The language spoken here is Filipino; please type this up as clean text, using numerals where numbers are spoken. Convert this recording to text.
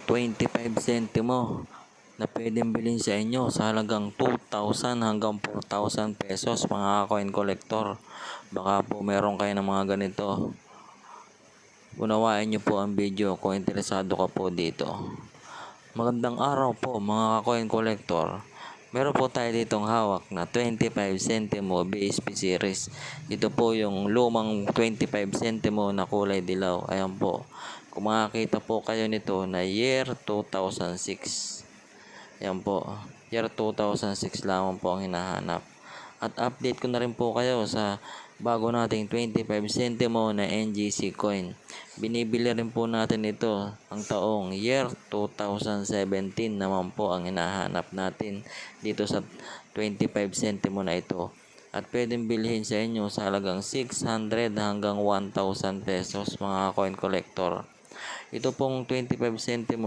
25 centimo na pwedeng bilhin sa inyo sa halagang 2,000 hanggang 4,000 pesos mga coin collector. Baka po meron kayo ng mga ganito. Unawain nyo po ang video kung interesado ka po dito. Magandang araw po mga coin collector. Meron po tayo ditong hawak na 25 centimo BSP series. Ito po yung lumang 25 centimo na kulay dilaw. Ayan po. Kung makakita po kayo nito na year 2006. Ayan po. Year 2006 lamang po ang hinahanap. At update ko na rin po kayo sa bago nating 25 centimo na NGC coin. Binibili rin po natin ito ang taong year 2017 naman po ang hinahanap natin dito sa 25 centimo na ito. At pwedeng bilhin sa inyo sa halagang 600 hanggang 1,000 pesos mga coin collector. Ito pong 25 centimo